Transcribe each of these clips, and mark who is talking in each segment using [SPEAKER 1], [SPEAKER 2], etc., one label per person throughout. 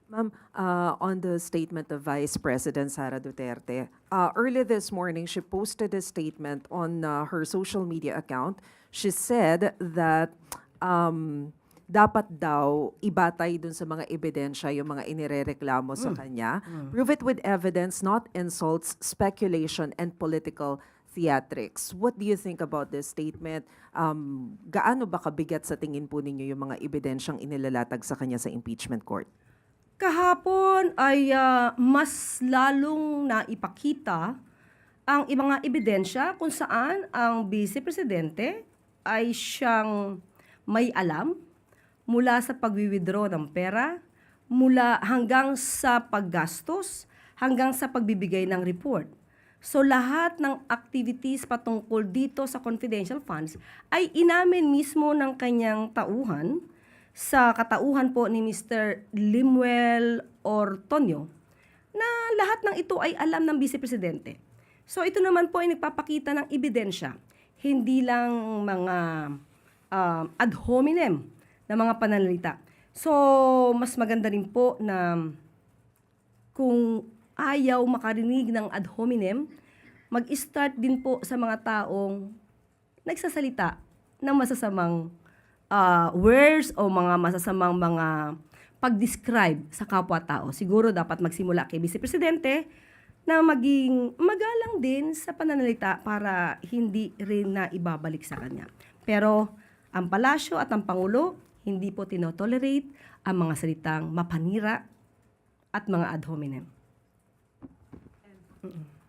[SPEAKER 1] Ma'am, on the statement of Vice President Sara Duterte, early this morning, she posted a statement on her social media account. She said that dapat daw ibatay dun sa mga ebidensya yung mga inirereklamo sa kanya. Prove it with evidence, not insults, speculation, and political theatrics. What do you think about this statement? Gaano ba kabigat sa tingin po ninyo yung mga ebidensyang inilalatag sa kanya sa impeachment court?
[SPEAKER 2] Kahapon ay mas lalong naipakita ang mga ebidensya kung saan ang Vice Presidente ay siyang may alam mula sa pagwi-withdraw ng pera, mula hanggang sa paggastos, hanggang sa pagbibigay ng report. So lahat ng activities patungkol dito sa confidential funds ay inamin mismo ng kanyang tauhan sa katauhan po ni Mr. Limuel Ortonio na lahat ng ito ay alam ng Vice Presidente. So ito naman po ay nagpapakita ng ebidensya, hindi lang mga ad hominem na mga pananalita. So mas maganda rin po na kung ayaw makarinig ng ad hominem, mag-start din po sa mga taong nagsasalita ng masasamang words o mga masasamang mga pag-describe sa kapwa-tao. Siguro dapat magsimula kay Vice Presidente na maging magalang din sa pananalita para hindi rin na ibabalik sa kanya. Pero ang palasyo at ang Pangulo hindi po tinotolerate ang mga salitang mapanira at mga ad hominem.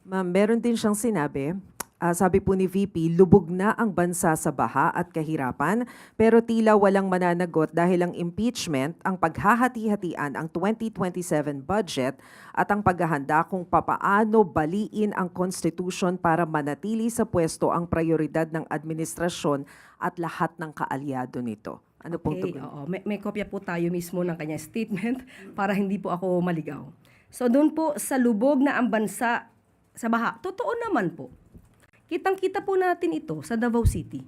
[SPEAKER 1] Ma'am, meron din siyang sinabi, sabi po ni VP, lubog na ang bansa sa baha at kahirapan, pero tila walang mananagot dahil ang impeachment, ang paghahati-hatian ang 2027 budget at ang paghahanda kung papaano baliin ang Constitution para manatili sa pwesto ang prioridad ng administrasyon at lahat ng kaalyado nito. Ano pong
[SPEAKER 2] Okay,
[SPEAKER 1] tugon?
[SPEAKER 2] oo. May kopya po tayo mismo ng kanyang statement para hindi po ako maligaw. So doon po sa lubog na ang bansa sa baha, totoo naman po. Kitang-kita po natin ito sa Davao City.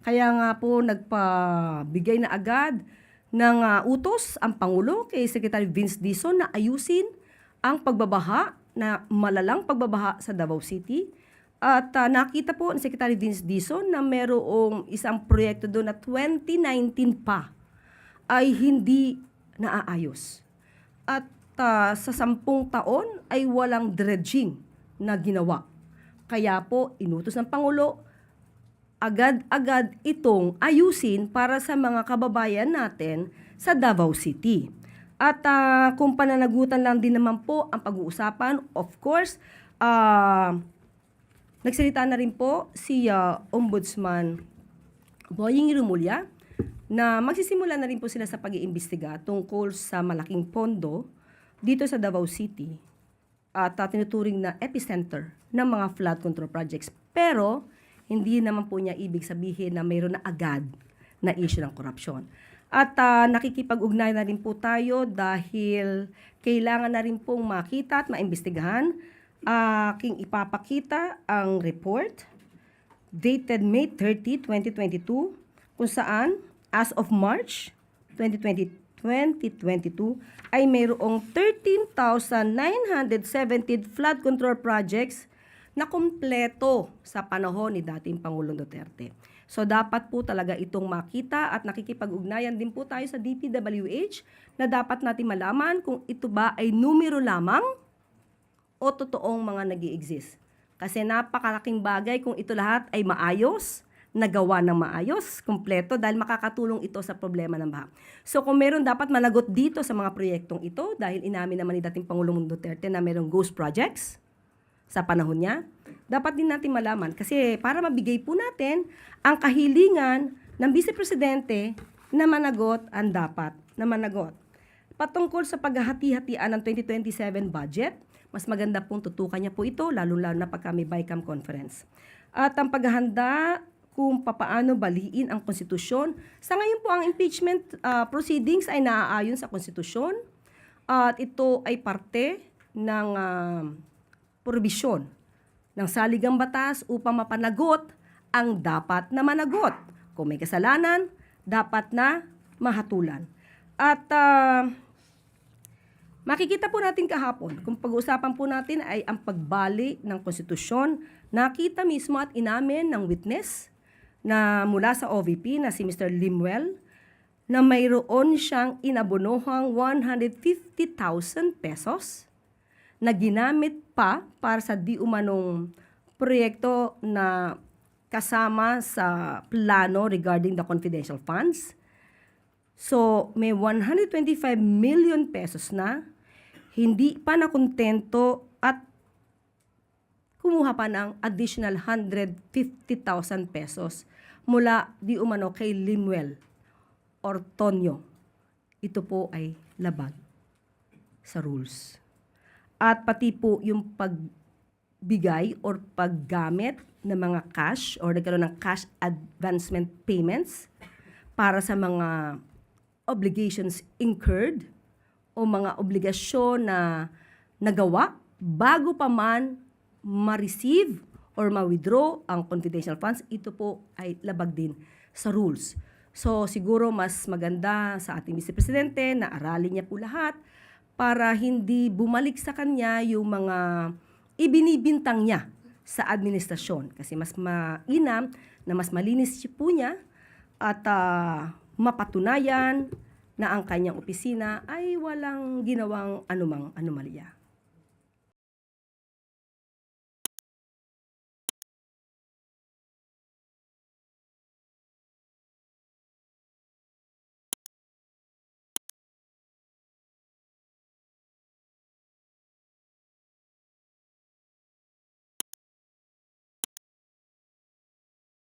[SPEAKER 2] Kaya nga po nagpabigay na agad ng utos ang Pangulo kay Secretary Vince Dizon na ayusin ang pagbabaha, na malalang pagbabaha sa Davao City. At nakita po ni Secretary Vince Dizon na merong isang proyekto doon na 2019 pa ay hindi naaayos. At sa 10 taon ay walang dredging na ginawa. Kaya po, inutos ng Pangulo, agad-agad itong ayusin para sa mga kababayan natin sa Davao City. At kung pananagutan lang din naman po ang pag-uusapan, of course, nagsalita na rin po si Ombudsman Boying Rimulya na magsisimula na rin po sila sa pag-iimbestiga tungkol sa malaking pondo dito sa Davao City at tinuturing na epicenter ng mga flood control projects. Pero, hindi naman po niya ibig sabihin na mayroon na agad na issue ng korupsyon. At nakikipag-ugnay na rin po tayo dahil kailangan na rin pong makita at maimbestigahan. Aking ipapakita ang report dated May 30, 2022 kung saan as of March 2022 ay mayroong 13,917 flood control projects na kumpleto sa panahon ni dating Pangulong Duterte. So dapat po talaga itong makita at nakikipag-ugnayan din po tayo sa DPWH na dapat natin malaman kung ito ba ay numero lamang o totoong mga nag-i-exist. Kasi napakalaking bagay kung ito lahat ay maayos, nagawa ng maayos, kumpleto, dahil makakatulong ito sa problema ng baha. So kung meron dapat managot dito sa mga proyektong ito, dahil inamin naman ni dating Pangulong Duterte na merong ghost projects sa panahon niya, dapat din natin malaman. Kasi para mabigay po natin ang kahilingan ng Vice Presidente na managot ang dapat na managot. Patungkol sa paghahati-hatian ng 2027 budget, mas maganda pong tutukan niya po ito, lalo-lalo na pagka may BICAM conference. At ang paghahanda kung papaano baliin ang konstitusyon. Sa ngayon po, ang impeachment proceedings ay naaayon sa konstitusyon at ito ay parte ng probisyon ng saligang batas upang mapanagot ang dapat na managot. Kung may kasalanan, dapat na mahatulan. At Makikita po natin kahapon, kung pag-uusapan po natin ay ang pagbali ng konstitusyon, nakita mismo at inamin ng witness na mula sa OVP na si Mr. Limwell na mayroon siyang inabonohang 150,000 pesos na ginamit pa para sa di umanong proyekto na kasama sa plano regarding the confidential funds. So, may 125 million pesos na hindi pa nakontento at kumuha pa ng additional 150,000 pesos mula di umano kay Limwell or Tonyo. Ito po ay labag sa rules. At pati po yung pagbigay or paggamit ng mga cash or nagkaroon ng cash advancement payments para sa mga obligations incurred o mga obligasyon na nagawa bago pa man ma-receive or ma-withdraw ang confidential funds, ito po ay labag din sa rules. So siguro mas maganda sa ating Vice Presidente na aralin niya po lahat para hindi bumalik sa kanya yung mga ibinibintang niya sa administrasyon. Kasi mas mainam na mas malinis po niya at mapatunayan na ang kanyang opisina ay walang ginawang anumang anomalya.